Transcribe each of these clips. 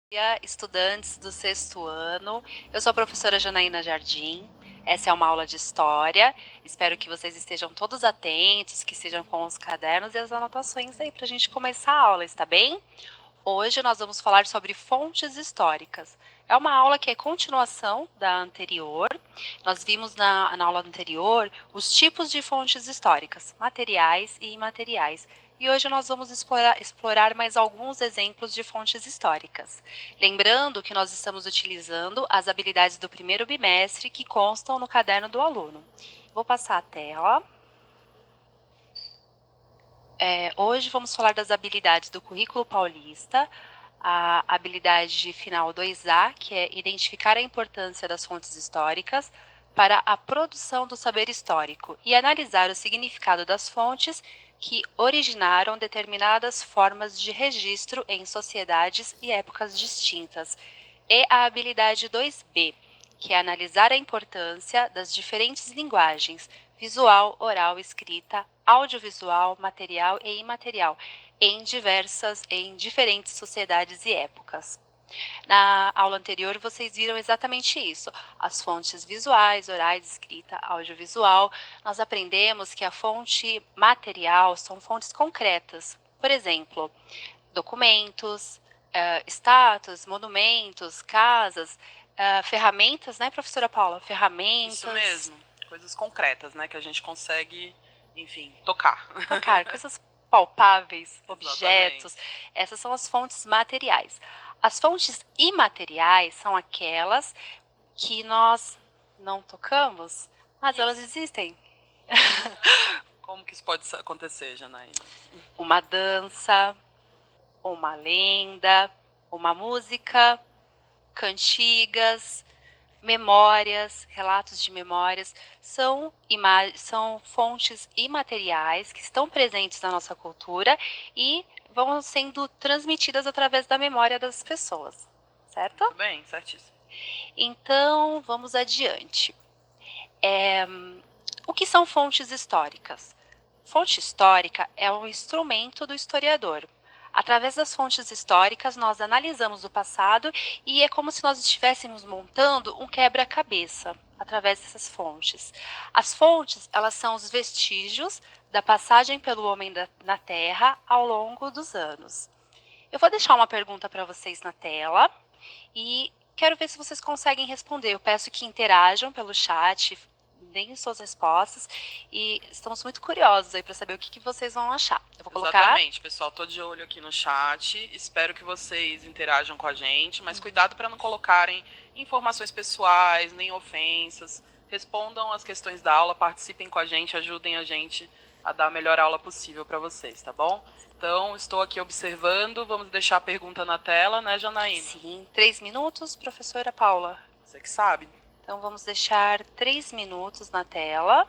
Dia, estudantes do sexto ano. Eu sou a professora Janaína Jardim. Essa é uma aula de história. Espero que vocês estejam todos atentos, que estejam com os cadernos e as anotações aí para a gente começar a aula, está bem? Hoje nós vamos falar sobre fontes históricas. É uma aula que é continuação da anterior. Nós vimos na aula anterior os tipos de fontes históricas, materiais e imateriais. E hoje nós vamos explorar mais alguns exemplos de fontes históricas. Lembrando que nós estamos utilizando as habilidades do primeiro bimestre que constam no caderno do aluno. Vou passar a tela. Hoje vamos falar das habilidades do currículo paulista, a habilidade final 2A, que é identificar a importância das fontes históricas para a produção do saber histórico e analisar o significado das fontes que originaram determinadas formas de registro em sociedades e épocas distintas. E a habilidade 2B, que é analisar a importância das diferentes linguagens, visual, oral, escrita, audiovisual, material e imaterial, em diferentes sociedades e épocas. Na aula anterior, vocês viram exatamente isso. As fontes visuais, orais, escrita, audiovisual. Nós aprendemos que a fonte material são fontes concretas. Por exemplo, documentos, estátuas, monumentos, casas, ferramentas, né, professora Paula? Ferramentas. Isso mesmo, coisas concretas, né, que a gente consegue, enfim, tocar. Tocar, coisas palpáveis, objetos. Exatamente. Essas são as fontes materiais. As fontes imateriais são aquelas que nós não tocamos, mas elas Isso. existem. Como que isso pode acontecer, Janaína? Uma dança, uma lenda, uma música, cantigas, memórias, relatos de memórias, são fontes imateriais que estão presentes na nossa cultura e vão sendo transmitidas através da memória das pessoas, certo? Muito bem, certíssimo. Então, vamos adiante. O que são fontes históricas? Fonte histórica é um instrumento do historiador. Através das fontes históricas, nós analisamos o passado e é como se nós estivéssemos montando um quebra-cabeça através dessas fontes. As fontes, elas são os vestígios da passagem pelo homem na Terra ao longo dos anos. Eu vou deixar uma pergunta para vocês na tela e quero ver se vocês conseguem responder. Eu peço que interajam pelo chat, deem suas respostas e estamos muito curiosos aí para saber o que vocês vão achar. Eu vou colocar. Exatamente, pessoal, tô de olho aqui no chat, espero que vocês interajam com a gente, mas cuidado para não colocarem informações pessoais, nem ofensas, respondam as questões da aula, participem com a gente, ajudem a gente a dar a melhor aula possível para vocês, tá bom? Então, estou aqui observando, vamos deixar a pergunta na tela, né, Janaína? Sim, 3 minutos, professora Paula. Você que sabe. Então, vamos deixar 3 minutos na tela.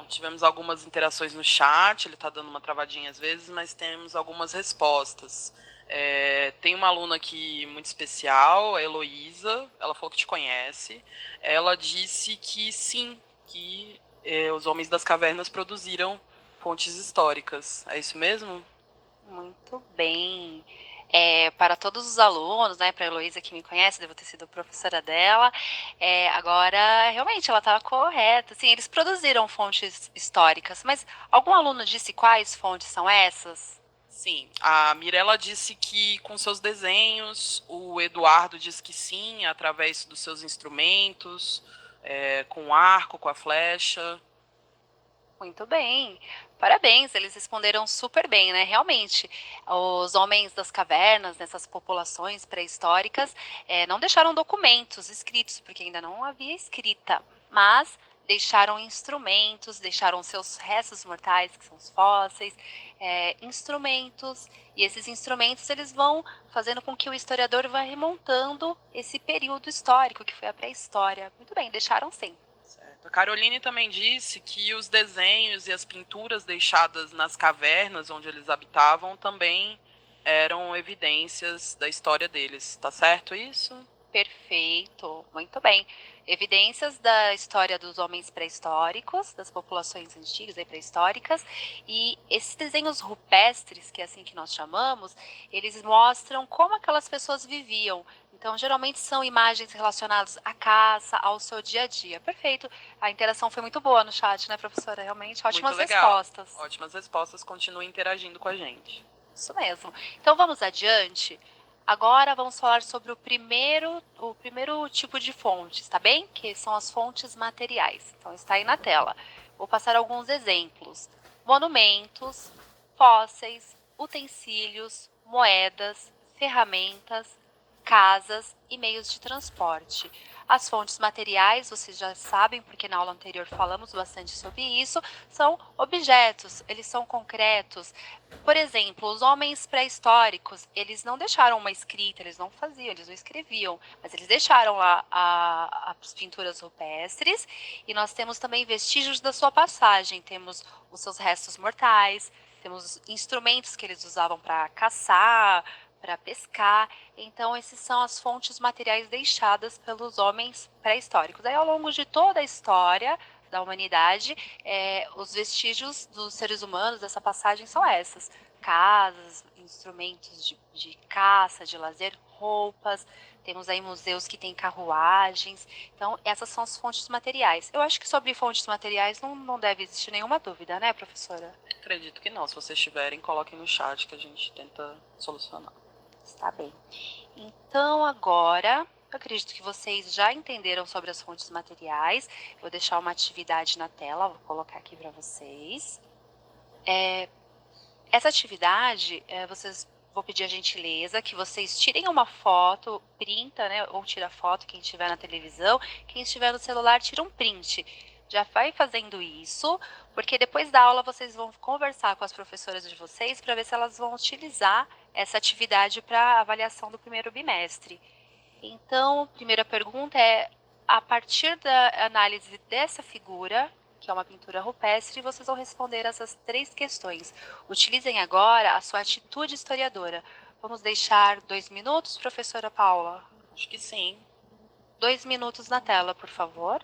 tivemos algumas interações no chat, ele está dando uma travadinha às vezes, mas temos algumas respostas. Tem uma aluna aqui muito especial, a Heloísa, ela falou que te conhece. Ela disse que sim, que os homens das cavernas produziram fontes históricas. É isso mesmo? Muito bem. Para todos os alunos, né, para a Heloísa que me conhece, devo ter sido professora dela, agora realmente ela estava correta. Assim, eles produziram fontes históricas, mas algum aluno disse quais fontes são essas? Sim, a Mirella disse que com seus desenhos, o Eduardo diz que sim, através dos seus instrumentos, com o arco, com a flecha. Muito bem, parabéns, eles responderam super bem, né? Realmente, os homens das cavernas, nessas populações pré-históricas, não deixaram documentos escritos, porque ainda não havia escrita, mas deixaram instrumentos, deixaram seus restos mortais, que são os fósseis, instrumentos, e esses instrumentos eles vão fazendo com que o historiador vá remontando esse período histórico, que foi a pré-história. Muito bem, deixaram sim. A Caroline também disse que os desenhos e as pinturas deixadas nas cavernas onde eles habitavam também eram evidências da história deles. Tá certo isso? Perfeito, muito bem. Evidências da história dos homens pré-históricos, das populações antigas e pré-históricas, e esses desenhos rupestres, que é assim que nós chamamos, eles mostram como aquelas pessoas viviam. Então, geralmente são imagens relacionadas à caça, ao seu dia a dia. Perfeito. A interação foi muito boa no chat, né, professora? Realmente Muito ótimas legal. respostas. Ótimas respostas. Continuem interagindo com a gente. Isso mesmo. Então vamos adiante. Agora vamos falar sobre o primeiro tipo de fontes, tá bem? Que são as fontes materiais. Então está aí na tela. Vou passar alguns exemplos: monumentos, fósseis, utensílios, moedas, ferramentas, casas e meios de transporte. As fontes materiais, vocês já sabem, porque na aula anterior falamos bastante sobre isso, são objetos, eles são concretos. Por exemplo, os homens pré-históricos, eles não deixaram uma escrita, eles não faziam, eles não escreviam, mas eles deixaram lá as pinturas rupestres, e nós temos também vestígios da sua passagem, temos os seus restos mortais, temos instrumentos que eles usavam para caçar, para pescar. Então, esses são as fontes materiais deixadas pelos homens pré-históricos. Aí, ao longo de toda a história da humanidade, os vestígios dos seres humanos dessa passagem são essas: casas, instrumentos de caça, de lazer, roupas. Temos aí museus que têm carruagens. Então, essas são as fontes materiais. Eu acho que sobre fontes materiais não deve existir nenhuma dúvida, né, professora? Acredito que não. Se vocês tiverem, coloquem no chat que a gente tenta solucionar. Está bem. Então, agora, eu acredito que vocês já entenderam sobre as fontes materiais. Vou deixar uma atividade na tela, vou colocar aqui para vocês. Essa atividade, vou pedir a gentileza que vocês tirem uma foto, printa, né, ou tira foto, quem estiver na televisão, quem estiver no celular, tira um print. Já vai fazendo isso, porque depois da aula vocês vão conversar com as professoras de vocês para ver se elas vão utilizar essa atividade para avaliação do primeiro bimestre. Então, a primeira pergunta é: a partir da análise dessa figura, que é uma pintura rupestre, vocês vão responder essas 3 questões. Utilizem agora a sua atitude historiadora. Vamos deixar 2 minutos, professora Paula? Acho que sim. 2 minutos na tela, por favor.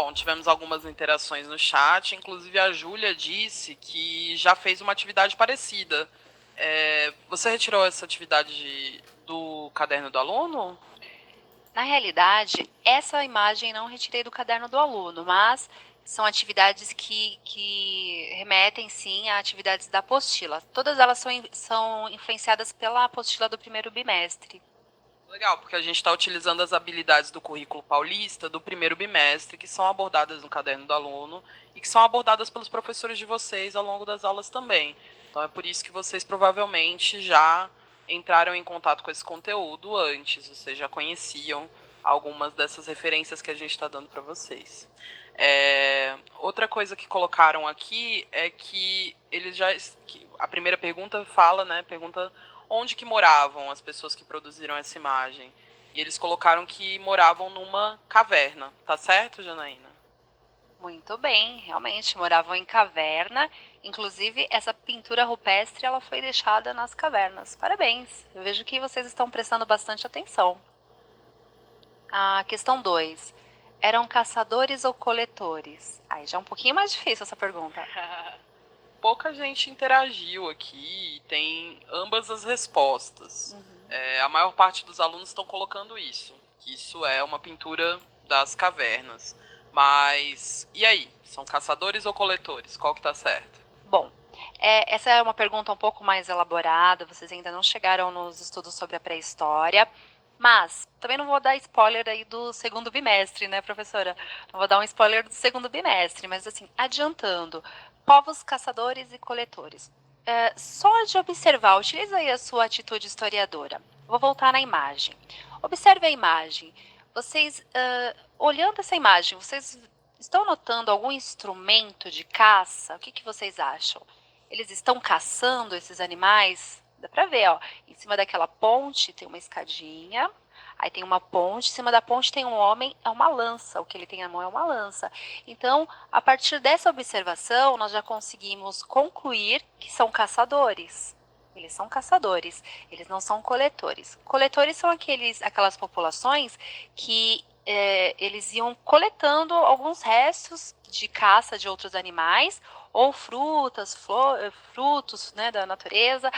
Bom, tivemos algumas interações no chat, inclusive a Júlia disse que já fez uma atividade parecida. Você retirou essa atividade do caderno do aluno? Na realidade, essa imagem não retirei do caderno do aluno, mas são atividades que remetem, sim, a atividades da apostila. Todas elas são influenciadas pela apostila do primeiro bimestre. Legal, porque a gente está utilizando as habilidades do currículo paulista do primeiro bimestre, que são abordadas no caderno do aluno e que são abordadas pelos professores de vocês ao longo das aulas também. Então é por isso que vocês provavelmente já entraram em contato com esse conteúdo antes, vocês já conheciam algumas dessas referências que a gente está dando para vocês. Outra coisa que colocaram aqui é que eles já. A primeira pergunta fala, né? Pergunta onde que moravam as pessoas que produziram essa imagem. E eles colocaram que moravam numa caverna. Tá certo, Janaína? Muito bem, realmente, moravam em caverna. Inclusive, essa pintura rupestre ela foi deixada nas cavernas. Parabéns, eu vejo que vocês estão prestando bastante atenção. A questão 2. Eram caçadores ou coletores? Aí já é um pouquinho mais difícil essa pergunta. Pouca gente interagiu aqui e tem ambas as respostas. A maior parte dos alunos estão colocando isso, que isso é uma pintura das cavernas. Mas, e aí? São caçadores ou coletores? Qual que tá certo? Bom, essa é uma pergunta um pouco mais elaborada, vocês ainda não chegaram nos estudos sobre a pré-história, mas também não vou dar spoiler aí do segundo bimestre, né, professora? Não vou dar um spoiler do segundo bimestre, mas assim, adiantando, povos caçadores e coletores. Só de observar, utiliza aí a sua atitude historiadora. Vou voltar na imagem. Observe a imagem. Vocês, olhando essa imagem, vocês estão notando algum instrumento de caça? O que vocês acham? Eles estão caçando esses animais? Dá pra ver, ó. Em cima daquela ponte tem uma escadinha. Aí tem uma ponte, em cima da ponte tem um homem, é uma lança. O que ele tem na mão é uma lança. Então, a partir dessa observação, nós já conseguimos concluir que são caçadores. Eles são caçadores, eles não são coletores. Coletores são aquelas populações que eles iam coletando alguns restos de caça de outros animais ou frutas, frutos, né, da natureza,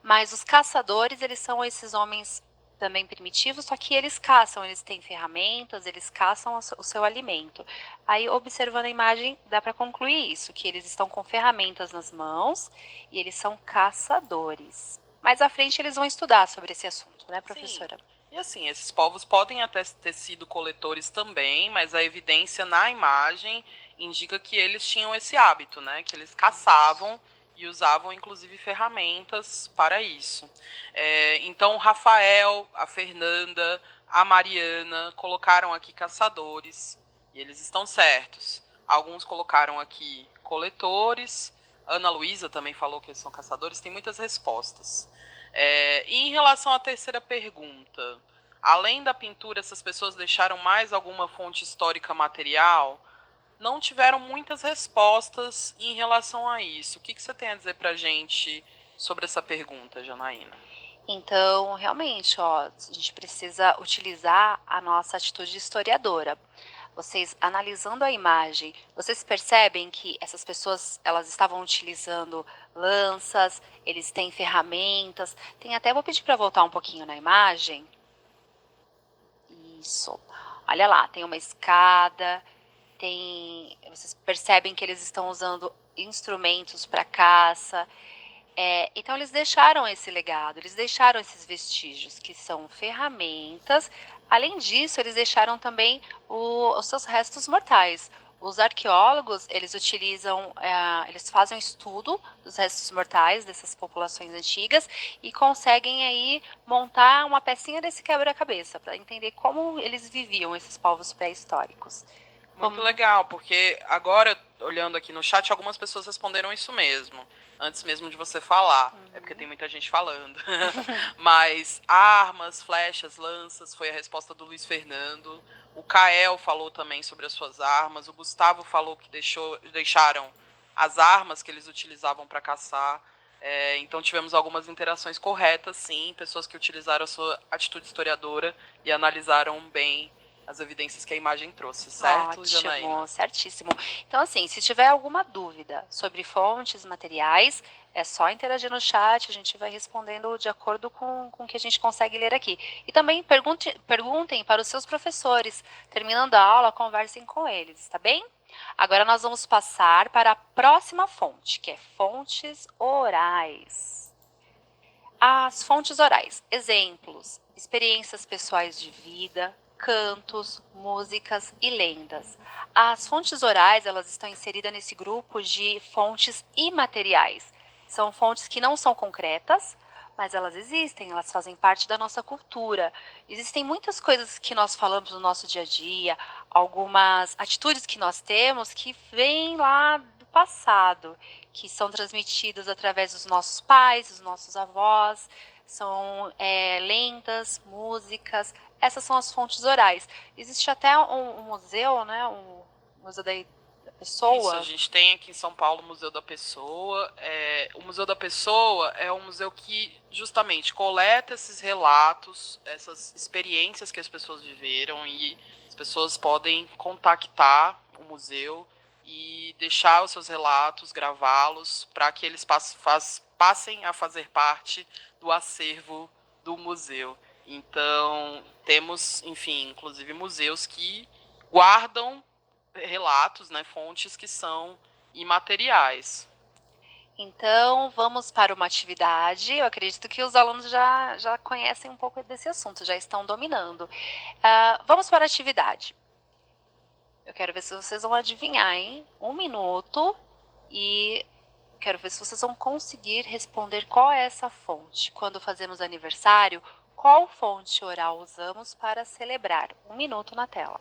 mas os caçadores, eles são esses homens também primitivos, só que eles caçam, eles têm ferramentas, eles caçam o seu alimento. Aí, observando a imagem, dá para concluir isso, que eles estão com ferramentas nas mãos e eles são caçadores. Mais à frente eles vão estudar sobre esse assunto, né, professora? Sim. E assim, esses povos podem até ter sido coletores também, mas a evidência na imagem indica que eles tinham esse hábito, né? Que eles caçavam e usavam inclusive ferramentas para isso. Então, o Rafael, a Fernanda, a Mariana colocaram aqui caçadores e eles estão certos. Alguns colocaram aqui coletores. Ana Luísa também falou que eles são caçadores. Tem muitas respostas. E em relação à terceira pergunta, além da pintura, essas pessoas deixaram mais alguma fonte histórica material? Não tiveram muitas respostas em relação a isso. O que você tem a dizer para a gente sobre essa pergunta, Janaína? Então, realmente, ó, a gente precisa utilizar a nossa atitude historiadora. Vocês analisando a imagem, vocês percebem que essas pessoas elas estavam utilizando lanças, eles têm ferramentas. Tem até vou pedir para voltar um pouquinho na imagem. Isso. Olha lá, tem uma escada, vocês percebem que eles estão usando instrumentos para caça. Então eles deixaram esse legado, eles deixaram esses vestígios que são ferramentas. Além disso, eles deixaram também os seus restos mortais. Os arqueólogos, eles utilizam, eles fazem um estudo dos restos mortais dessas populações antigas e conseguem aí montar uma pecinha desse quebra-cabeça para entender como eles viviam esses povos pré-históricos. Muito legal, porque agora, olhando aqui no chat, algumas pessoas responderam isso mesmo, antes mesmo de você falar. É porque tem muita gente falando. Mas armas, flechas, lanças, foi a resposta do Luiz Fernando. O Kael falou também sobre as suas armas. O Gustavo falou que deixaram as armas que eles utilizavam para caçar. Então tivemos algumas interações corretas, sim, pessoas que utilizaram a sua atitude historiadora e analisaram bem as evidências que a imagem trouxe, certo, Janaína? Ótimo, certíssimo. Então, assim, se tiver alguma dúvida sobre fontes, materiais, é só interagir no chat, a gente vai respondendo de acordo com o que a gente consegue ler aqui. E também perguntem para os seus professores. Terminando a aula, conversem com eles, tá bem? Agora nós vamos passar para a próxima fonte, que é fontes orais. As fontes orais, exemplos, experiências pessoais de vida, cantos, músicas e lendas. As fontes orais, elas estão inseridas nesse grupo de fontes imateriais. São fontes que não são concretas, mas elas existem, elas fazem parte da nossa cultura. Existem muitas coisas que nós falamos no nosso dia a dia, algumas atitudes que nós temos que vêm lá do passado, que são transmitidas através dos nossos pais, dos nossos avós, são lendas, músicas, essas são as fontes orais. Existe até um museu, né, um museu da Pessoa. Isso, a gente tem aqui em São Paulo o Museu da Pessoa. O Museu da Pessoa é um museu que justamente coleta esses relatos, essas experiências que as pessoas viveram, e as pessoas podem contactar o museu e deixar os seus relatos, gravá-los, para que eles passem a fazer parte do acervo do museu. Então, temos, enfim, inclusive museus que guardam relatos, né, fontes que são imateriais. Então, vamos para uma atividade. Eu acredito que os alunos já conhecem um pouco desse assunto, já estão dominando. Vamos para a atividade. Eu quero ver se vocês vão adivinhar, hein? 1 minuto e quero ver se vocês vão conseguir responder qual é essa fonte. Quando fazemos aniversário, qual fonte oral usamos para celebrar? 1 minuto na tela.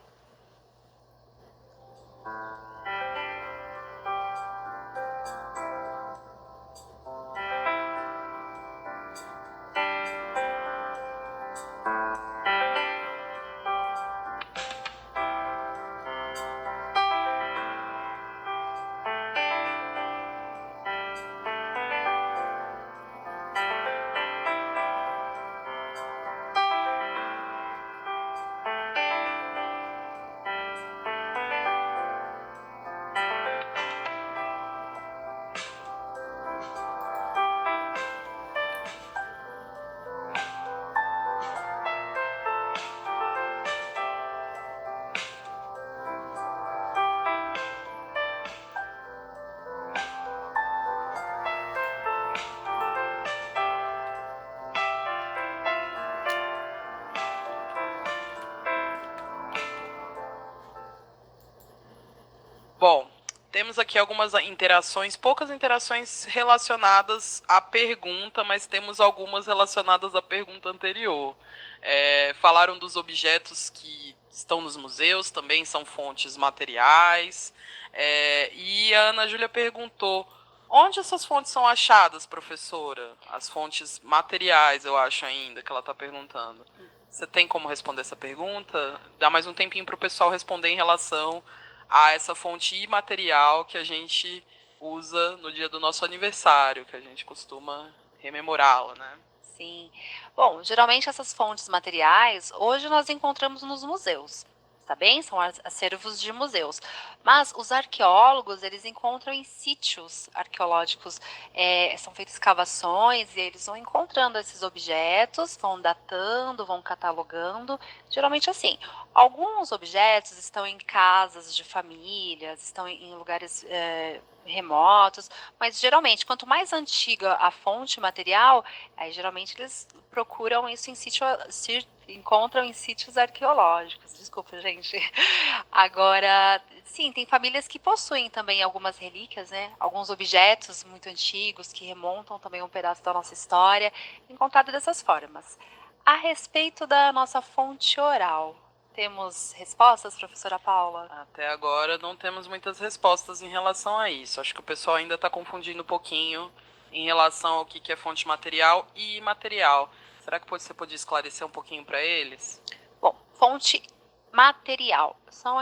Bom, temos aqui algumas interações, poucas interações relacionadas à pergunta, mas temos algumas relacionadas à pergunta anterior. Falaram dos objetos que estão nos museus, também são fontes materiais. E a Ana Júlia perguntou: onde essas fontes são achadas, professora? As fontes materiais, eu acho ainda, que ela está perguntando. Você tem como responder essa pergunta? Dá mais um tempinho para o pessoal responder em relação a essa fonte imaterial que a gente usa no dia do nosso aniversário, que a gente costuma rememorá-la, né? Sim. Bom, geralmente essas fontes materiais, hoje nós encontramos nos museus, tá bem? São acervos de museus. Mas os arqueólogos, eles encontram em sítios arqueológicos, são feitas escavações e eles vão encontrando esses objetos, vão datando, vão catalogando, geralmente assim. Alguns objetos estão em casas de famílias, estão em lugares remotos, mas geralmente, quanto mais antiga a fonte material, aí geralmente eles procuram isso encontram em sítios arqueológicos. Desculpa, gente. Agora, sim, tem famílias que possuem também algumas relíquias, né? Alguns objetos muito antigos que remontam também um pedaço da nossa história, encontrado dessas formas. A respeito da nossa fonte oral, temos respostas, professora Paula? Até agora não temos muitas respostas em relação a isso. Acho que o pessoal ainda está confundindo um pouquinho em relação ao que é fonte material e imaterial. Será que você pode esclarecer um pouquinho para eles? Bom, fonte material são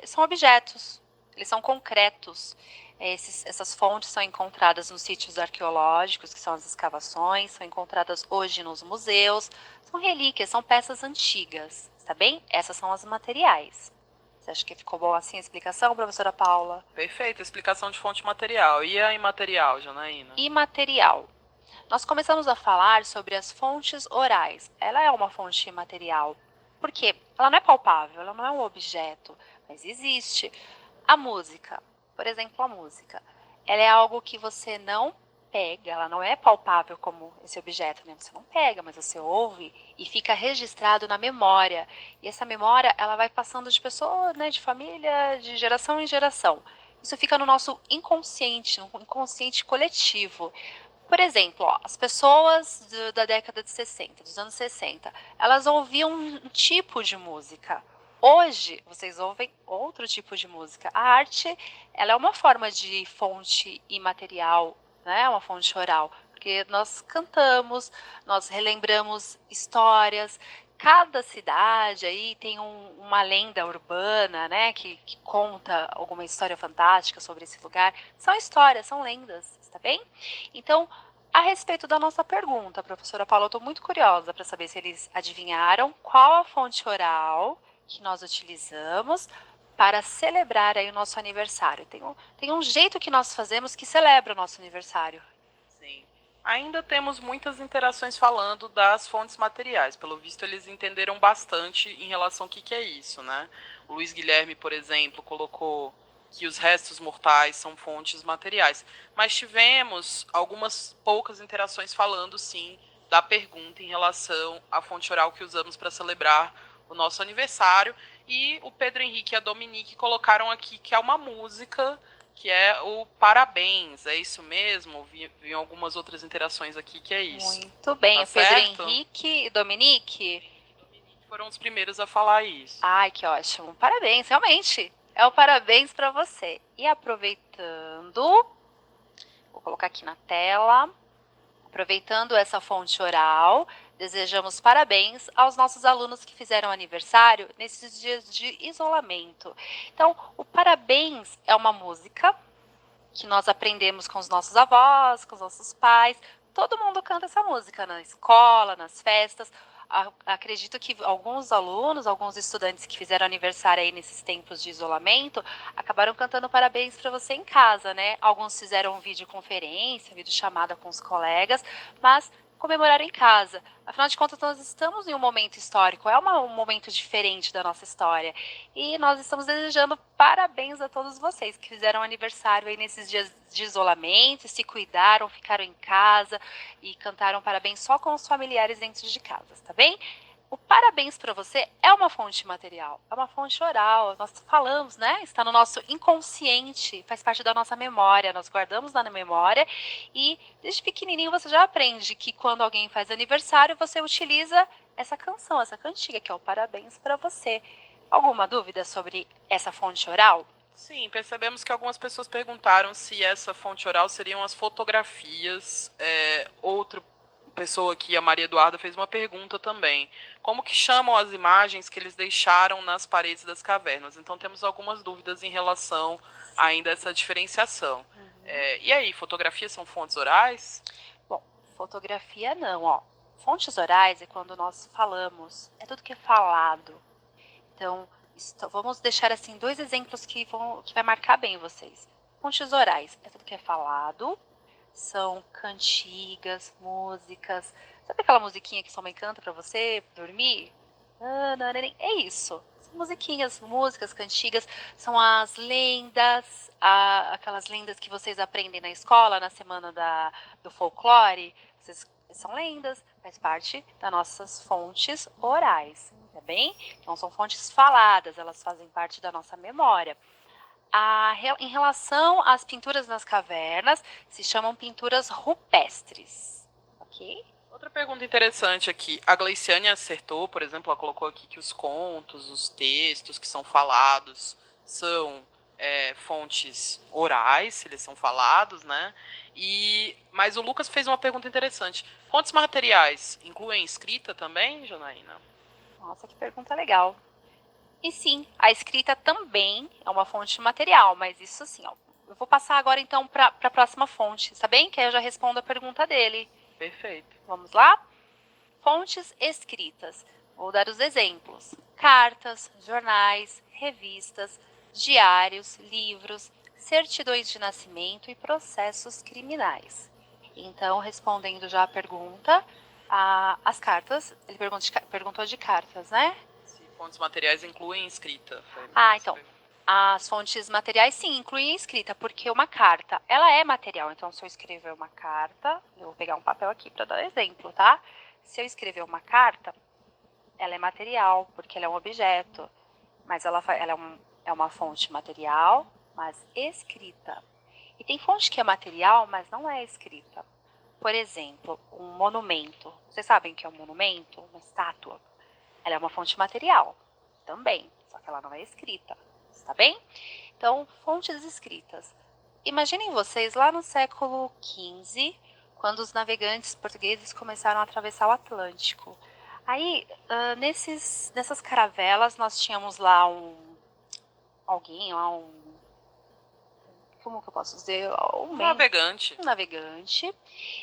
são objetos, eles são concretos. Essas fontes são encontradas nos sítios arqueológicos, que são as escavações, são encontradas hoje nos museus, são relíquias, são peças antigas, Está bem? Essas são as materiais. Você acha que ficou boa assim a explicação, professora Paula? Perfeito, explicação de fonte material. E a imaterial, Janaína? Imaterial. Nós começamos a falar sobre as fontes orais. Ela é uma fonte imaterial. Por quê? Ela não é palpável, ela não é um objeto, mas existe. A música, por exemplo, a música, ela é algo que você não pega, ela não é palpável como esse objeto, né? Você não pega, mas você ouve e fica registrado na memória. E essa memória, ela vai passando de pessoa, né, de família, de geração em geração. Isso fica no nosso inconsciente, no inconsciente coletivo. Por exemplo, ó, as pessoas da década de 60, dos anos 60, elas ouviam um tipo de música. Hoje, vocês ouvem outro tipo de música. A arte, ela é uma forma de fonte imaterial, né? Uma fonte oral, porque nós cantamos, nós relembramos histórias. Cada cidade aí tem uma lenda urbana, né? Que conta alguma história fantástica sobre esse lugar. São histórias, são lendas, está bem? Então, a respeito da nossa pergunta, professora Paula, eu estou muito curiosa para saber se eles adivinharam qual a fonte oral que nós utilizamos para celebrar aí o nosso aniversário. Tem um jeito que nós fazemos que celebra o nosso aniversário. Sim. Ainda temos muitas interações falando das fontes materiais. Pelo visto, eles entenderam bastante em relação ao que é isso, né? O Luiz Guilherme, por exemplo, colocou que os restos mortais são fontes materiais. Mas tivemos algumas poucas interações falando, sim, da pergunta em relação à fonte oral que usamos para celebrar o nosso aniversário. E o Pedro Henrique e a Dominique colocaram aqui que é uma música que é o parabéns, é isso mesmo? Vi algumas outras interações aqui que é isso. Muito bem, Tá o Pedro certo? Henrique e Dominique. Foram os primeiros a falar isso. Ai, que ótimo. Parabéns, realmente. É o parabéns para você. E aproveitando, vou colocar aqui na tela. Aproveitando essa fonte oral, desejamos parabéns aos nossos alunos que fizeram aniversário nesses dias de isolamento. Então, o parabéns é uma música que nós aprendemos com os nossos avós, com os nossos pais. Todo mundo canta essa música na escola, nas festas. Acredito que alguns alunos, alguns estudantes que fizeram aniversário aí nesses tempos de isolamento, acabaram cantando parabéns para você em casa, né? Alguns fizeram videoconferência, videochamada com os colegas, mas comemoraram em casa. Afinal de contas, nós estamos em um momento histórico, é um momento diferente da nossa história. E nós estamos desejando parabéns a todos vocês que fizeram aniversário aí nesses dias de isolamento, se cuidaram, ficaram em casa e cantaram parabéns só com os familiares dentro de casa, tá bem? O parabéns para você é uma fonte material, é uma fonte oral. Nós falamos, né? Está no nosso inconsciente, faz parte da nossa memória. Nós guardamos na memória e desde pequenininho você já aprende que quando alguém faz aniversário, você utiliza essa canção, essa cantiga, que é o parabéns para você. Alguma dúvida sobre essa fonte oral? Sim, percebemos que algumas pessoas perguntaram se essa fonte oral seriam as fotografias. Outra pessoa aqui, a Maria Eduarda, fez uma pergunta também. Como que chamam as imagens que eles deixaram nas paredes das cavernas? Então temos algumas dúvidas em relação ainda a essa diferenciação. E aí, fotografias são fontes orais? Bom, fotografia não, ó. Fontes orais é quando nós falamos, é tudo que é falado. Então, vamos deixar assim dois exemplos que vai marcar bem vocês. Fontes orais é tudo que é falado, são cantigas, músicas. Sabe aquela musiquinha que sua mãe canta para você dormir? É isso. São musiquinhas, músicas, cantigas, são as lendas, aquelas lendas que vocês aprendem na escola, na semana do folclore. São lendas, faz parte das nossas fontes orais, tá bem? Então são fontes faladas, elas fazem parte da nossa memória. Em relação às pinturas nas cavernas, se chamam pinturas rupestres, ok? Outra pergunta interessante aqui. A Gleiciane acertou, por exemplo, ela colocou aqui que os contos, os textos que são falados são fontes orais, se eles são falados, né? Mas o Lucas fez uma pergunta interessante. Fontes materiais incluem escrita também, Janaína? Nossa, que pergunta legal. E sim, a escrita também é uma fonte material, mas isso assim, ó. Eu vou passar agora então para a próxima fonte, tá bem? Que aí eu já respondo a pergunta dele. Perfeito. Vamos lá? Fontes escritas. Vou dar os exemplos. cartas, jornais, revistas, diários, livros, certidões de nascimento e processos criminais. Então, respondendo já a pergunta, as cartas, ele perguntou de cartas, né? Se fontes materiais incluem escrita. Então, as fontes materiais sim, incluem escrita, porque uma carta, ela é material. Então, se eu escrever uma carta, eu vou pegar um papel aqui para dar exemplo, tá? Se eu escrever uma carta, ela é material, porque ela é um objeto, mas ela é uma fonte material, mas escrita. E tem fonte que é material, mas não é escrita. Por exemplo, um monumento. Vocês sabem o que é um monumento? Uma estátua. Ela é uma fonte material também, só que ela não é escrita. Está bem? Então, fontes escritas. Imaginem vocês lá no século XV, quando os navegantes portugueses começaram a atravessar o Atlântico. Aí, nessas caravelas, nós tínhamos lá alguém, lá como que eu posso dizer? Um navegante. Um navegante.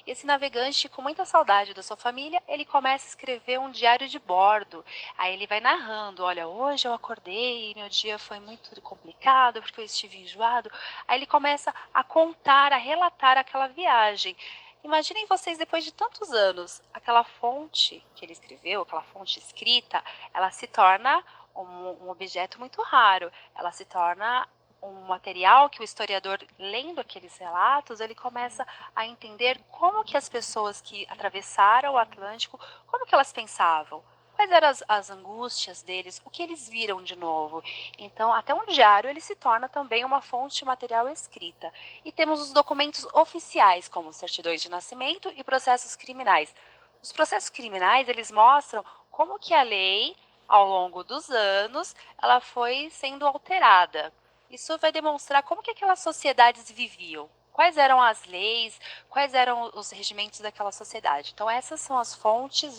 Esse navegante, com muita saudade da sua família, ele começa a escrever um diário de bordo. Aí ele vai narrando, olha, hoje eu acordei, meu dia foi muito complicado, porque eu estive enjoado. Aí ele começa a contar, a relatar aquela viagem. Imaginem vocês, depois de tantos anos, aquela fonte que ele escreveu, aquela fonte escrita, ela se torna um objeto muito raro. Ela se torna um material que o historiador, lendo aqueles relatos, ele começa a entender como que as pessoas que atravessaram o Atlântico, como que elas pensavam, quais eram as angústias deles, o que eles viram de novo. Então, até um diário ele se torna também uma fonte de material escrita. E temos os documentos oficiais, como certidões de nascimento e processos criminais. Os processos criminais, eles mostram como que a lei, ao longo dos anos, ela foi sendo alterada. Isso vai demonstrar como que aquelas sociedades viviam, quais eram as leis, quais eram os regimentos daquela sociedade. Então, essas são as fontes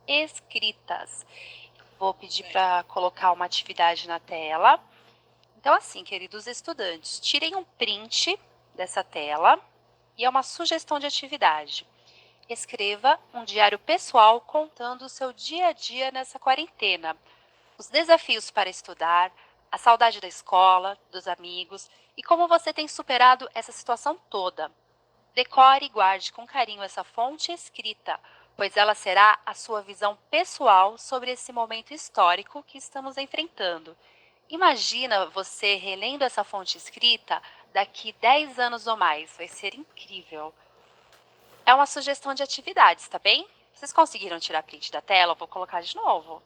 escritas. Vou pedir para colocar uma atividade na tela. Então, assim, queridos estudantes, tirem um print dessa tela e é uma sugestão de atividade. Escreva um diário pessoal contando o seu dia a dia nessa quarentena, os desafios para estudar, a saudade da escola, dos amigos e como você tem superado essa situação toda. Decore e guarde com carinho essa fonte escrita, pois ela será a sua visão pessoal sobre esse momento histórico que estamos enfrentando. Imagina você relendo essa fonte escrita daqui 10 anos ou mais, vai ser incrível. É uma sugestão de atividades, tá bem? Vocês conseguiram tirar print da tela? Eu vou colocar de novo.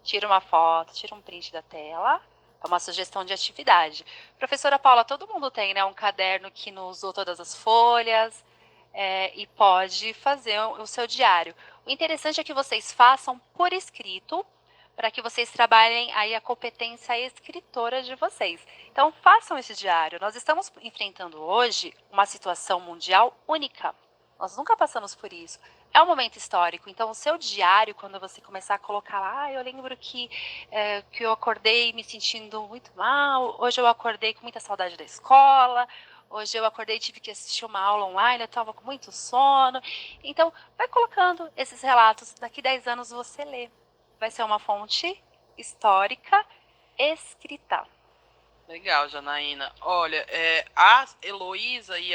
Tira uma foto, tira um print da tela. É uma sugestão de atividade. Professora Paula, todo mundo tem, né, um caderno que não usou todas as folhas e pode fazer o seu diário. O interessante é que vocês façam por escrito, para que vocês trabalhem aí a competência escritora de vocês. Então, façam esse diário. Nós estamos enfrentando hoje uma situação mundial única. Nós nunca passamos por isso. É um momento histórico. Então, o seu diário, quando você começar a colocar lá, eu lembro que eu acordei me sentindo muito mal, hoje eu acordei com muita saudade da escola, hoje eu acordei e tive que assistir uma aula online, eu estava com muito sono. Então, vai colocando esses relatos. Daqui 10 anos você lê. Vai ser uma fonte histórica escrita. Legal, Janaína. Olha, a Heloísa e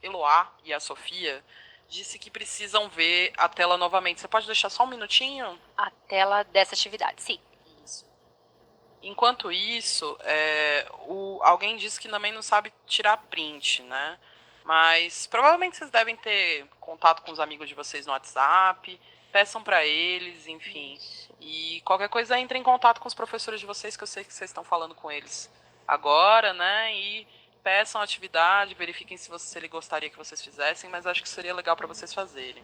Eloá e a Sofia disse que precisam ver a tela novamente. Você pode deixar só um minutinho? A tela dessa atividade, sim. Isso. Enquanto isso, alguém disse que também não sabe tirar print, né? Mas provavelmente vocês devem ter contato com os amigos de vocês no WhatsApp, peçam para eles, enfim. Isso. E qualquer coisa entre em contato com os professores de vocês, que eu sei que vocês estão falando com eles agora, né? E peçam a atividade, verifiquem se ele gostaria que vocês fizessem, mas acho que seria legal para vocês fazerem.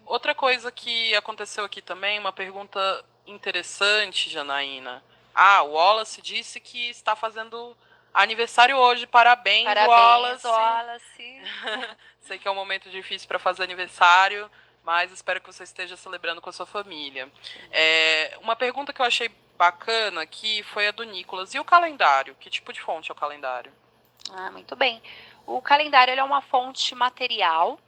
Outra coisa que aconteceu aqui também, uma pergunta interessante, Janaína. O Wallace disse que está fazendo aniversário hoje. Parabéns, Wallace. Wallace. Sei que é um momento difícil para fazer aniversário, mas espero que você esteja celebrando com a sua família. Uma pergunta que eu achei bacana aqui foi a do Nicolas. E o calendário? Que tipo de fonte é o calendário? Muito bem. O calendário é uma fonte material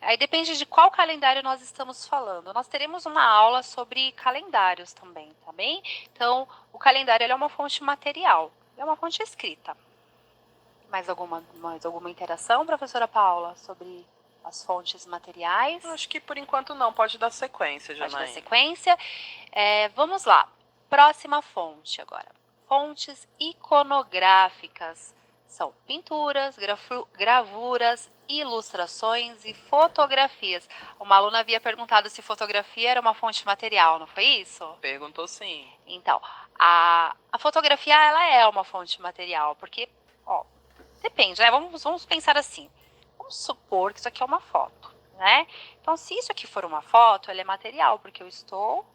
Aí depende de qual calendário nós estamos falando. Nós teremos uma aula sobre calendários também, tá bem? Então, o calendário ele é uma fonte material, é uma fonte escrita. Mais alguma interação, professora Paula, sobre as fontes materiais? Acho que por enquanto não, pode dar sequência, Pode dar Janaína. sequência. Vamos lá. Próxima fonte agora. Fontes iconográficas. São pinturas, gravuras, ilustrações e fotografias. Uma aluna havia perguntado se fotografia era uma fonte material, não foi isso? Perguntou sim. Então, a fotografia ela é uma fonte material, porque, ó, depende, né? Vamos pensar assim. Vamos supor que isso aqui é uma foto, né? Então, se isso aqui for uma foto, ela é material, porque eu estou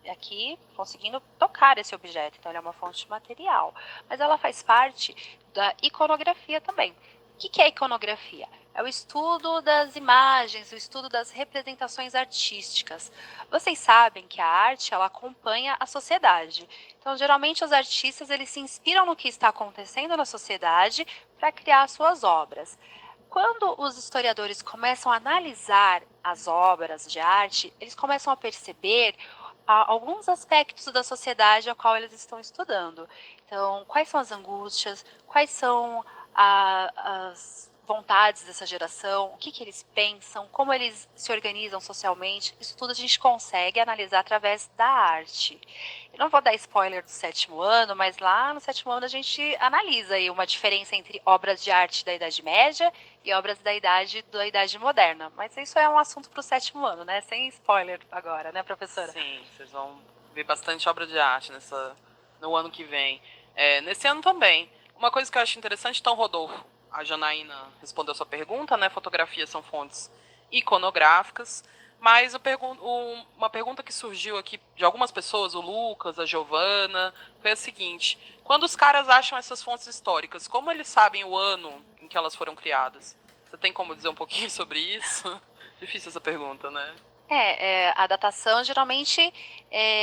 aqui conseguindo tocar esse objeto, então ela é uma fonte material. Mas ela faz parte da iconografia também. O que é iconografia? É o estudo das imagens, o estudo das representações artísticas. Vocês sabem que a arte ela acompanha a sociedade. Então, geralmente os artistas eles se inspiram no que está acontecendo na sociedade para criar suas obras. Quando os historiadores começam a analisar as obras de arte, eles começam a perceber alguns aspectos da sociedade a qual eles estão estudando. Então, quais são as angústias, quais são as vontades dessa geração, o que eles pensam, como eles se organizam socialmente. Isso tudo a gente consegue analisar através da arte. Eu não vou dar spoiler do sétimo ano, mas lá no sétimo ano a gente analisa aí uma diferença entre obras de arte da Idade Média e obras da Idade Moderna. Mas isso é um assunto para o sétimo ano, né? Sem spoiler agora, né, professora? Sim, vocês vão ver bastante obra de arte no ano que vem. Nesse ano também. Uma coisa que eu acho interessante, então, Rodolfo, a Janaína respondeu a sua pergunta, né? Fotografias são fontes iconográficas. Mas uma pergunta que surgiu aqui de algumas pessoas, o Lucas, a Giovana, foi a seguinte: quando os caras acham essas fontes históricas, como eles sabem o ano em que elas foram criadas? Você tem como dizer um pouquinho sobre isso? Difícil essa pergunta, né? A datação geralmente,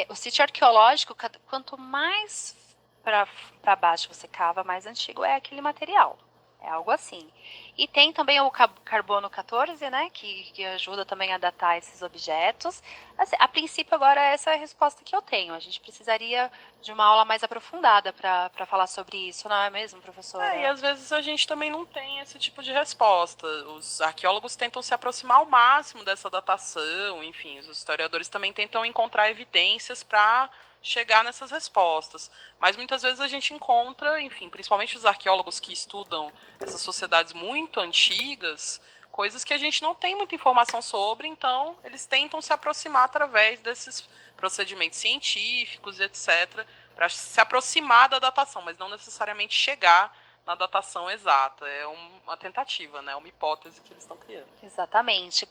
o sítio arqueológico, quanto mais para baixo você cava, mais antigo é aquele material. É algo assim. E tem também o carbono 14, né, que ajuda também a datar esses objetos. Assim, a princípio, agora, essa é a resposta que eu tenho. A gente precisaria de uma aula mais aprofundada para falar sobre isso, não é mesmo, professora? E às vezes a gente também não tem esse tipo de resposta. Os arqueólogos tentam se aproximar ao máximo dessa datação, enfim, os historiadores também tentam encontrar evidências para chegar nessas respostas. Mas muitas vezes a gente encontra, enfim, principalmente os arqueólogos que estudam essas sociedades muito antigas, coisas que a gente não tem muita informação sobre, então eles tentam se aproximar através desses procedimentos científicos, etc., para se aproximar da datação, mas não necessariamente chegar na datação exata. É uma tentativa, né? Uma hipótese que eles estão criando. Exatamente.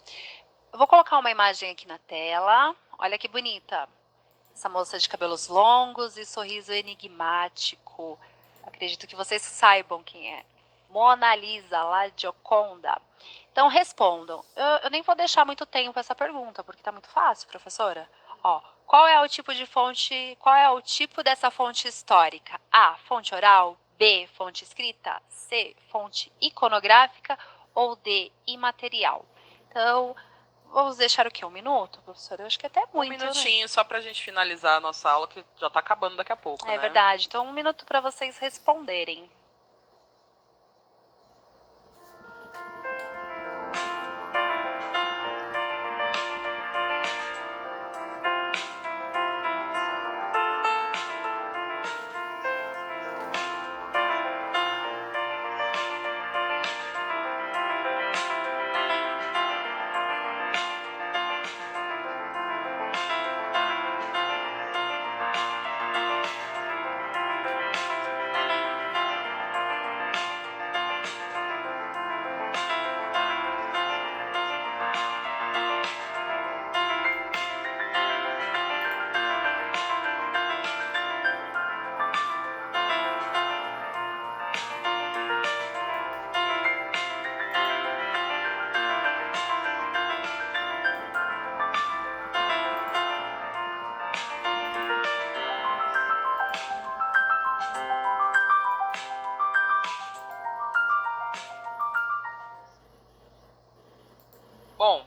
Eu vou colocar uma imagem aqui na tela. Olha que bonita. Essa moça de cabelos longos e sorriso enigmático. Acredito que vocês saibam quem é. Mona Lisa, lá de Gioconda. Então respondam. Eu nem vou deixar muito tempo essa pergunta, porque está muito fácil, professora. Ó, qual é o tipo de fonte? Qual é o tipo dessa fonte histórica? A, fonte oral. B, fonte escrita. C, fonte iconográfica. Ou D, imaterial. Então, vamos deixar o quê? Um minuto, professora? Eu acho que até muito, Um minutinho, né? Só pra gente finalizar a nossa aula, que já tá acabando daqui a pouco, né? É né? verdade. Então, um minuto para vocês responderem. Bom,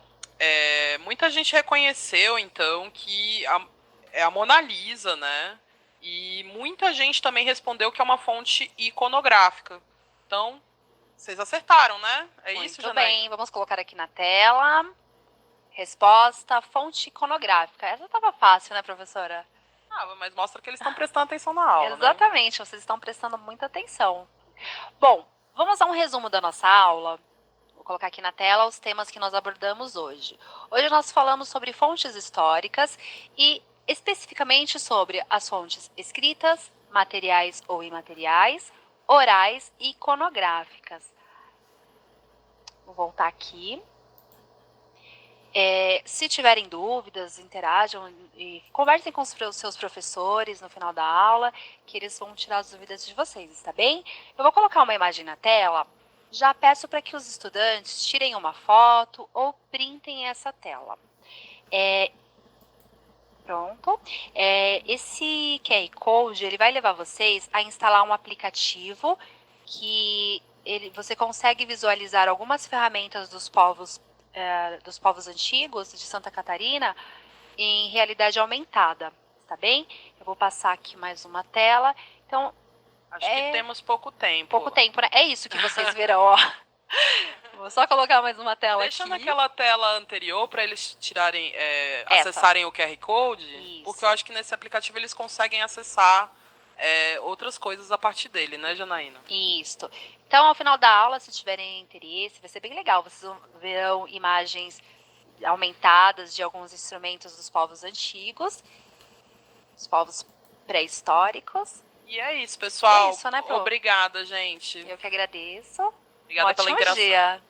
muita gente reconheceu, então, que é a Mona Lisa, né? E muita gente também respondeu que é uma fonte iconográfica. Então, vocês acertaram, né? É isso, Muito Janaína? bem, vamos colocar aqui na tela. Resposta, fonte iconográfica. Essa estava fácil, né, professora? Ah, mas mostra que eles estão prestando atenção na aula, né? Exatamente, vocês estão prestando muita atenção. Bom, vamos a um resumo da nossa aula. Vou colocar aqui na tela os temas que nós abordamos hoje. Hoje nós falamos sobre fontes históricas e especificamente sobre as fontes escritas, materiais ou imateriais, orais e iconográficas. Vou voltar aqui. Se tiverem dúvidas, interajam e conversem com os seus professores no final da aula, que eles vão tirar as dúvidas de vocês, está bem? Eu vou colocar uma imagem na tela. Já peço para que os estudantes tirem uma foto ou printem essa tela. Pronto. Esse QR Code ele vai levar vocês a instalar um aplicativo que você consegue visualizar algumas ferramentas dos povos antigos de Santa Catarina em realidade aumentada, tá bem? Eu vou passar aqui mais uma tela. Então, Acho que temos pouco pouco tempo. tempo, né? É isso que vocês verão, ó. Vou só colocar mais uma tela Deixa aqui. naquela tela anterior para eles tirarem, Essa. acessarem o QR Code, Isso. porque eu acho que nesse aplicativo eles conseguem acessar outras coisas a partir dele, né, Janaína? Isso. Então, ao final da aula, se tiverem interesse, vai ser bem legal. Vocês verão imagens aumentadas de alguns instrumentos dos povos antigos, dos povos pré-históricos. E é isso, pessoal. É isso, né, Pro? Obrigada, gente. Eu que agradeço. Obrigada pela interação. Dia.